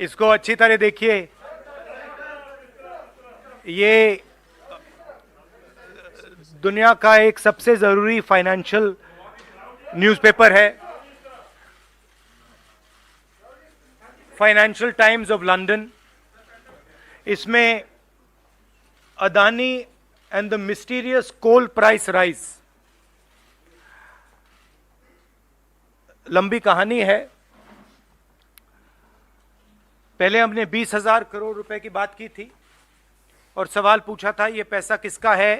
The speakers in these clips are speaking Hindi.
इसको अच्छी तरह देखिए। ये दुनिया का एक सबसे जरूरी फाइनेंशियल न्यूज़पेपर है, फाइनेंशियल टाइम्स ऑफ लंदन। इसमें Adani and the mysterious coal price rise, लंबी कहानी है। पहले हमने 20,000 करोड़ रुपए की बात की थी और सवाल पूछा था ये पैसा किसका है,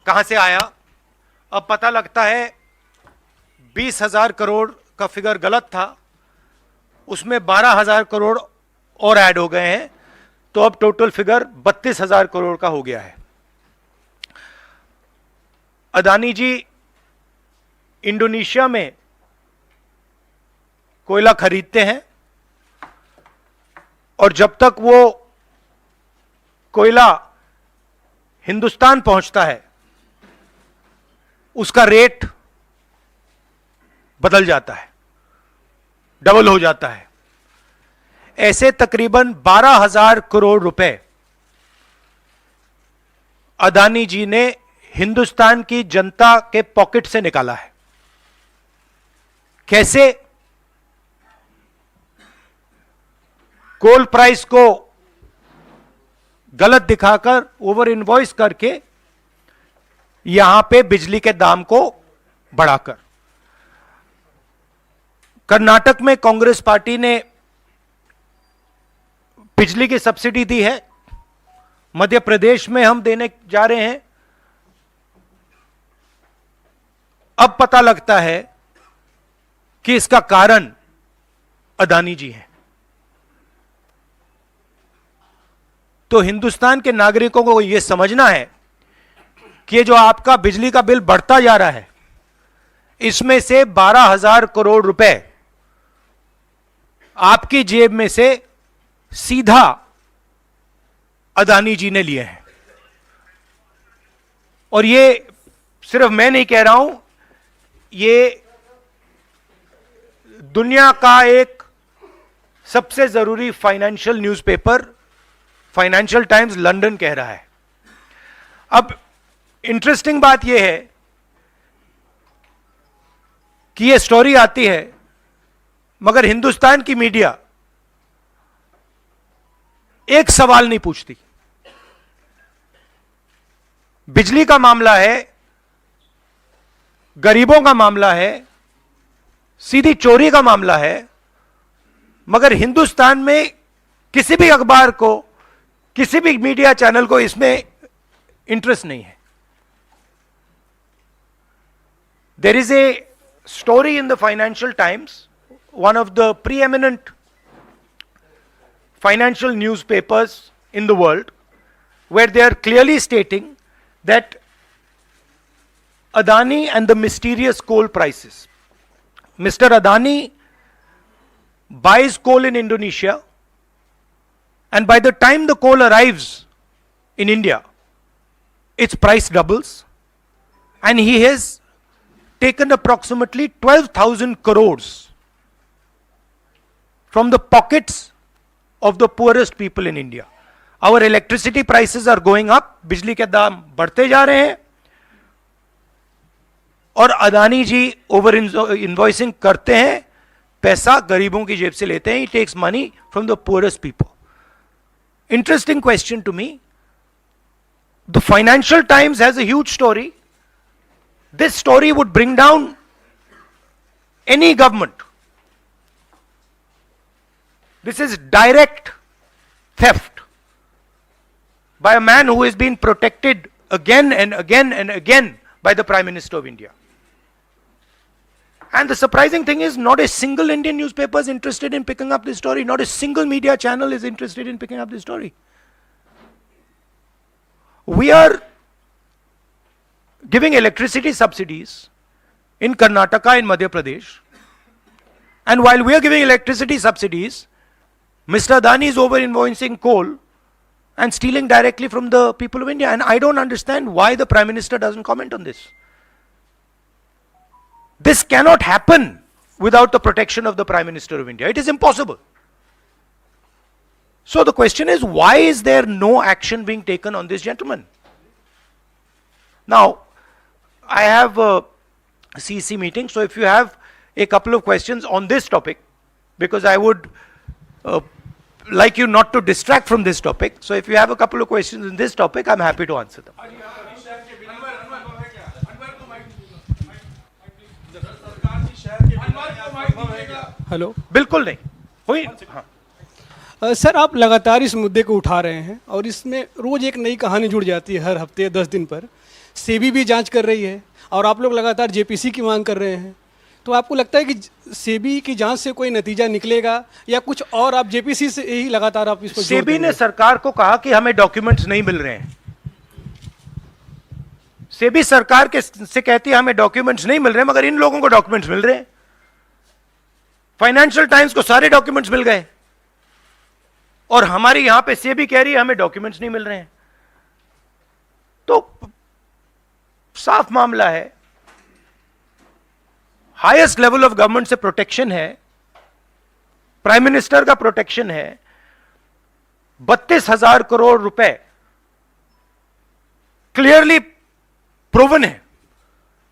कहां से आया। अब पता लगता है 20,000 करोड़ का फिगर गलत था, उसमें 12,000 करोड़ और ऐड हो गए हैं, तो अब टोटल फिगर 32,000 करोड़ का हो गया है। अदानी जी इंडोनेशिया में कोयला खरीदते हैं और जब तक वो कोयला हिंदुस्तान पहुंचता है उसका रेट बदल जाता है, डबल हो जाता है। ऐसे तकरीबन 12,000 करोड़ रुपए अदानी जी ने हिंदुस्तान की जनता के पॉकेट से निकाला है। कैसे? कोल प्राइस को गलत दिखाकर, ओवर इनवॉइस करके, यहां पे बिजली के दाम को बढ़ाकर। कर्नाटक में कांग्रेस पार्टी ने बिजली की सब्सिडी दी है, मध्य प्रदेश में हम देने जा रहे हैं। अब पता लगता है कि इसका कारण अदानी जी हैं। तो हिंदुस्तान के नागरिकों को यह समझना है कि जो आपका बिजली का बिल बढ़ता जा रहा है, इसमें से 12,000 करोड़ रुपए आपकी जेब में से सीधा अदानी जी ने लिए हैं। और ये सिर्फ मैं नहीं कह रहा हूं, ये दुनिया का एक सबसे जरूरी financial newspaper financial times London कह रहा है। अब इंटरेस्टिंग बात यह है कि यह स्टोरी आती है, मगर हिंदुस्तान की मीडिया एक सवाल नहीं पूछती। बिजली का मामला है, गरीबों का मामला है, सीधी चोरी का मामला है, मगर हिंदुस्तान में किसी भी अखबार को, किसी भी मीडिया चैनल को इसमें इंटरेस्ट नहीं है। There is a story in the Financial Times, one of the preeminent financial newspapers in the world, where they are clearly stating that Adani and the mysterious coal prices. Mr. Adani buys coal in Indonesia, and by the time the coal arrives in India, its price doubles, and he has taken approximately 12,000 crores from the pockets of the poorest people in India. Our electricity prices are going up, बिजली के दाम बढ़ते जा रहे हैं, और अदानी जी ओवर इनवॉइसिंग करते हैं, पैसा गरीबों की जेब से लेते हैं. He takes money from the poorest people. Interesting question to me. The Financial Times has a huge story. This story would bring down any government. This is direct theft by a man who has been protected again and again and again by the Prime Minister of India. And the surprising thing is, not a single Indian newspaper is interested in picking up this story. Not a single media channel is interested in picking up this story. We are giving electricity subsidies in Karnataka, in Madhya Pradesh. And while we are giving electricity subsidies, Mr. Adani is over-invoicing coal and stealing directly from the people of India. And I don't understand why the Prime Minister doesn't comment on this. This cannot happen without the protection of the Prime Minister of India. It is impossible. So the question is, why is there no action being taken on this gentleman? Now, I have a CEC meeting, so if you have a couple of questions on this topic, because I would like you not to distract from this topic. So if you have a couple of questions in this topic, I'm happy to answer them. Hello बिल्कुल नहीं हुई। हाँ। सर, आप लगातार इस मुद्दे को उठा रहे हैं और इसमें रोज एक नई कहानी जुड़ जाती है हर हफ्ते 10 दिन पर। सेबी भी जांच कर रही है और आप लोग लगातार जेपीसी की मांग कर रहे हैं। तो आपको लगता है कि सेबी की जांच से कोई नतीजा निकलेगा या कुछ और आप जेपीसी से ही लगातार आप इसको? सेबी ने सरकार को कहा कि हमें डॉक्यूमेंट्स नहीं मिल रहे हैं। सेबी सरकार के से कहती है हमें डॉक्यूमेंट्स नहीं मिल रहे हैं, मगर इन लोगों को डॉक्यूमेंट्स मिल रहे हैं। फाइनेंशियल टाइम्स को सारे डॉक्यूमेंट्स मिल गए और हमारी यहां पे सेबी कह रही है हमें डॉक्यूमेंट्स नहीं मिल रहे हैं। तो साफ मामला है, हाईएस्ट लेवल ऑफ गवर्नमेंट से प्रोटेक्शन है, प्राइम मिनिस्टर का प्रोटेक्शन है। 32,000 करोड़ रुपए क्लियरली प्रूवन है।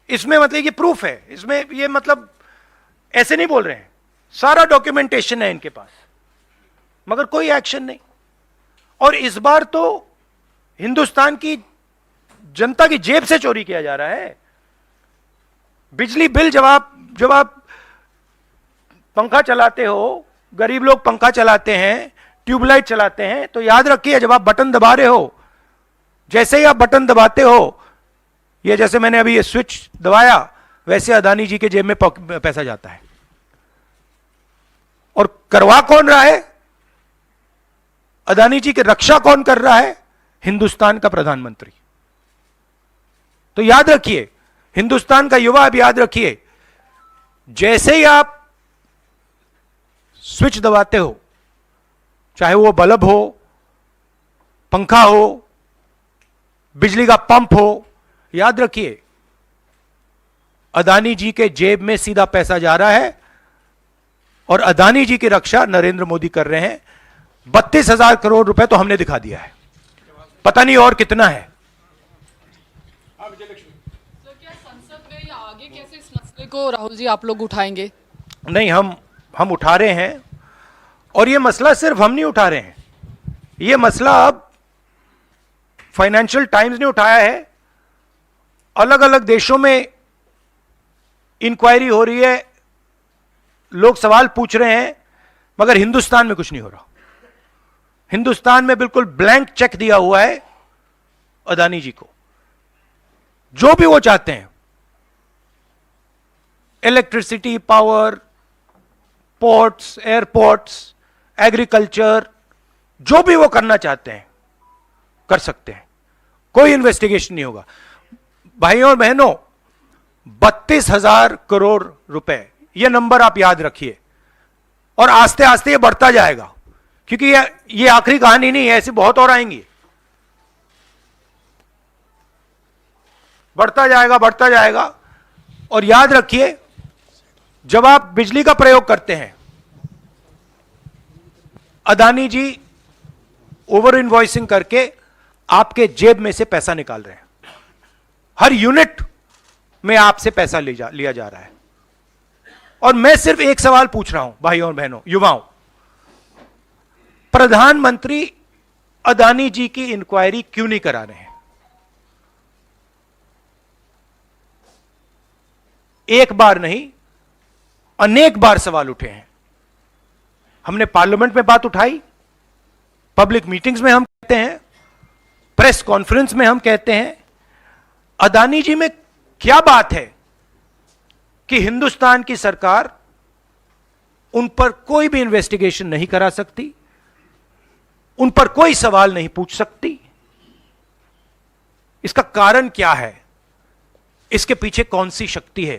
इसमें मतलब ये प्रूफ है, इसमें ये मतलब ऐसे नहीं बोल रहे हैं, सारा डॉक्यूमेंटेशन है इनके पास, मगर कोई एक्शन नहीं। और इस बार तो हिंदुस्तान की जनता की जेब से चोरी किया जा रहा है। बिजली बिल जब आप पंखा चलाते हो, गरीब लोग पंखा चलाते हैं, ट्यूबलाइट चलाते हैं, तो याद रखिए जब आप बटन दबा रहे हो, जैसे ही आप बटन दबाते हो, ये जैसे मैंने अभी ये स्विच दबाया, वैसे अदानी जी के जेब में पैसा जाता है। और करवा कौन रहा है? अदानी जी की रक्षा कौन कर रहा है? हिंदुस्तान का प्रधानमंत्री। तो याद रखिए, हिंदुस्तान का युवा अब याद रखिए, जैसे ही आप स्विच दबाते हो, चाहे वो बल्ब हो, पंखा हो, बिजली का पंप हो, याद रखिए अदानी जी के जेब में सीधा पैसा जा रहा है और अदानी जी की रक्षा नरेंद्र मोदी कर रहे हैं। 32,000 करोड़ रुपए तो हमने दिखा दिया है, पता नहीं और कितना है। सर, क्या संसद में या आगे कैसे इस मसले को राहुल जी आप लोग उठाएंगे? नहीं, हम उठा रहे हैं, और यह मसला सिर्फ हम नहीं उठा रहे हैं, यह मसला अब फाइनेंशियल टाइम्स ने उठाया है। अलग अलग देशों में इंक्वायरी हो रही है, लोग सवाल पूछ रहे हैं, मगर हिंदुस्तान में कुछ नहीं हो रहा। हिंदुस्तान में बिल्कुल ब्लैंक चेक दिया हुआ है अदानी जी को, जो भी वो चाहते हैं, electricity, power, ports, airports, agriculture, जो भी वो करना चाहते हैं कर सकते हैं, कोई इन्वेस्टिगेशन नहीं होगा। भाइयों और बहनों, 32,000 करोड़ रुपए, यह नंबर आप याद रखिए, और आस्ते आस्ते ये बढ़ता जाएगा, क्योंकि ये आखिरी कहानी नहीं है, ऐसी बहुत और आएंगी। बढ़ता जाएगा। और याद रखिए, जब आप बिजली का प्रयोग करते हैं, अदानी जी ओवर इनवॉइसिंग करके आपके जेब में से पैसा निकाल रहे हैं। हर यूनिट में आपसे पैसा लिया जा रहा है। और मैं सिर्फ एक सवाल पूछ रहा हूं भाइयों और बहनों, युवाओं, प्रधानमंत्री अदानी जी की इंक्वायरी क्यों नहीं करा रहे हैं? एक बार नहीं, अनेक बार सवाल उठे हैं। हमने पार्लियामेंट में बात उठाई, पब्लिक मीटिंग्स में हम कहते हैं, प्रेस कॉन्फ्रेंस में हम कहते हैं, अदानी जी में क्या बात है कि हिंदुस्तान की सरकार उन पर कोई भी इन्वेस्टिगेशन नहीं करा सकती, उन पर कोई सवाल नहीं पूछ सकती? इसका कारण क्या है? इसके पीछे कौन सी शक्ति है?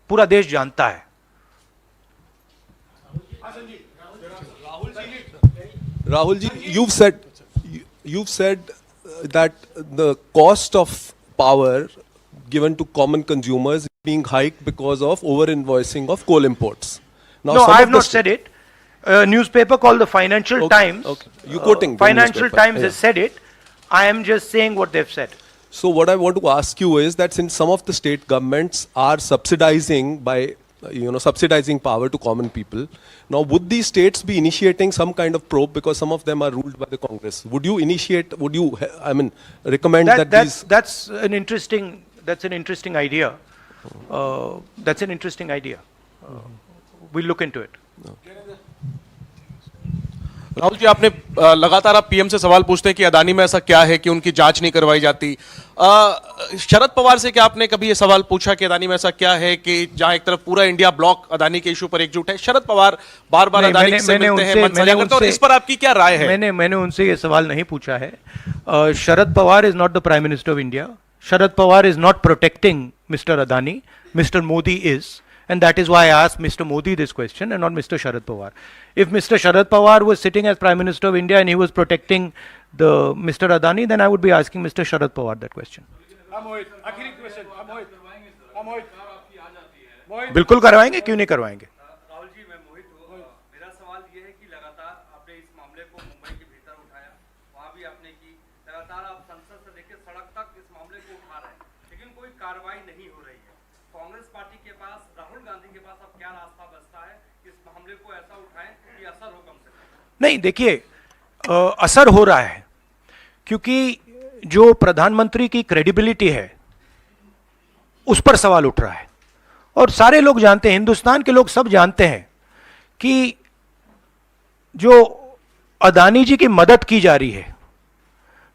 पूरा देश जानता है। Rahul ji, you've said that the cost of power given to common consumers is being hiked because of over invoicing of coal imports. Now, No, I have not said it. A newspaper called the Financial Okay, Times. okay. You quoting the Financial newspaper, Times yeah. has said it. I am just saying what they've said. So what I want to ask you is that since some of the state governments are subsidizing by, subsidizing power to common people, now would these states be initiating some kind of probe because some of them are ruled by the Congress? Would you initiate? Would you, recommend that these? That's an interesting idea. That's an interesting idea. We'll look into it. Rahul ji, आपने लगातार आप पीएम से सवाल पूछते हैं कि अदानी में ऐसा क्या है कि उनकी जांच नहीं करवाई जाती। शरद पवार से क्या आपने कभी ये सवाल पूछा कि अदानी में ऐसा क्या है कि जहां एक तरफ पूरा इंडिया ब्लॉक अदानी के इशू पर एकजुट है? शरद पवार बार बार अदानी से मिलते हैं, मंथन करते हैं, और इस पर आपकी क्या राय है? मैंने उनसे ये सवाल नहीं पूछा है। Sharad Pawar is not the prime minister of India. Sharad Pawar is not protecting mister Adani. Mister Modi is. And that is why I asked Mr. Modi this question and not Mr. Sharad Pawar. If Mr. Sharad Pawar was sitting as Prime Minister of India and he was protecting the Mr. Adani, then I would be asking Mr. Sharad Pawar that question. बिल्कुल करवाएंगे, क्यों नहीं करवाएंगे? राहुल जी, मैं मोहित हूँ। मेरा सवाल ये है कि लगातार आपने इस मामले को मुंबई के भीतर उठाया, वहाँ भी आपने की, लगातार आप संसद से लेकर सड़क तक इस मामले को उठा रहे हैं, लेकिन कोई कार्रवाई नहीं हो रही है। कांग्रेस पार्टी के पास, राहुल गांधी के पास अब क्या रास्ता बचता है इस मामले को ऐसा उठाएं कि असर हो कम से कम? नहीं, देखिए, असर हो रहा है क्योंकि जो प्रधानमंत्री की क्रेडिबिलिटी है उस पर सवाल उठ रहा है। और सारे लोग जानते हैं, हिंदुस्तान के लोग सब जानते हैं कि जो अदानी जी की मदद की जा रही है,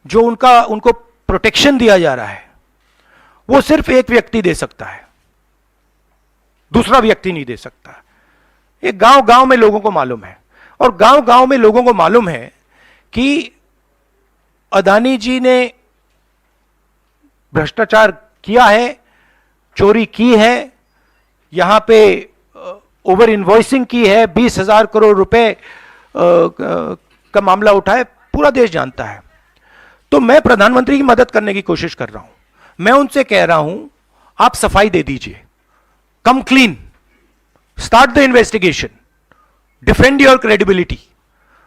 जो उनको प्रोटेक्शन दिया जा रहा है, वो सिर्फ एक व्यक्ति दे सकता है, दूसरा व्यक्ति नहीं दे सकता। ये गांव गांव में लोगों को मालूम है, और गांव गांव में लोगों को मालूम है कि अदानी जी ने भ्रष्टाचार किया है, चोरी की है, यहां पे ओवर इनवॉइसिंग की है, 20,000 करोड़ रुपए का मामला उठा है, पूरा देश जानता है। तो मैं प्रधानमंत्री की मदद करने की कोशिश कर रहा हूं। मैं उनसे कह रहा हूं, आप सफाई दे दीजिए, कम clean, start the investigation, defend your credibility.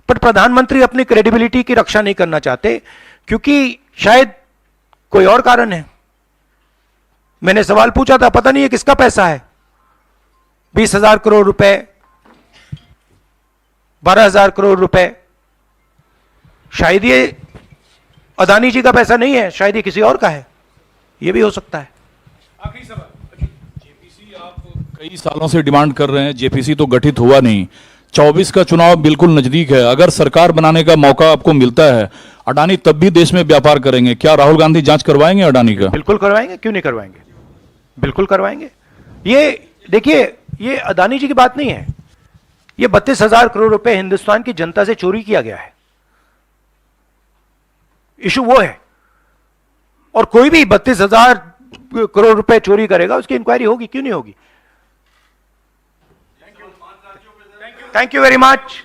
पर प्रधानमंत्री अपनी क्रेडिबिलिटी की रक्षा नहीं करना चाहते क्योंकि शायद कोई और कारण है। मैंने सवाल पूछा था, पता नहीं है किसका पैसा है, 20,000 करोड़ रुपए, 12,000 करोड़ रुपए, शायद ये अदानी जी का पैसा नहीं है, शायद ये किसी और का है, ये भी हो सकता है। आखिरी सवाल। जेपीसी आप कई सालों से डिमांड कर रहे हैं, जेपीसी तो गठित हुआ नहीं। 24 का चुनाव बिल्कुल नजदीक है, अगर सरकार बनाने का मौका आपको मिलता है, अडानी तब भी देश में व्यापार करेंगे, क्या राहुल गांधी जांच करवाएंगे अडानी का? बिल्कुल करवाएंगे, क्यों नहीं करवाएंगे, बिल्कुल करवाएंगे। ये देखिए, ये अदानी जी की बात नहीं है, ये 32,000 करोड़ रुपए हिंदुस्तान की जनता से चोरी किया गया है, इशू वो है। और कोई भी 32,000 करोड़ रुपए चोरी करेगा, उसकी इंक्वायरी होगी, क्यों नहीं होगी? Thank you very much.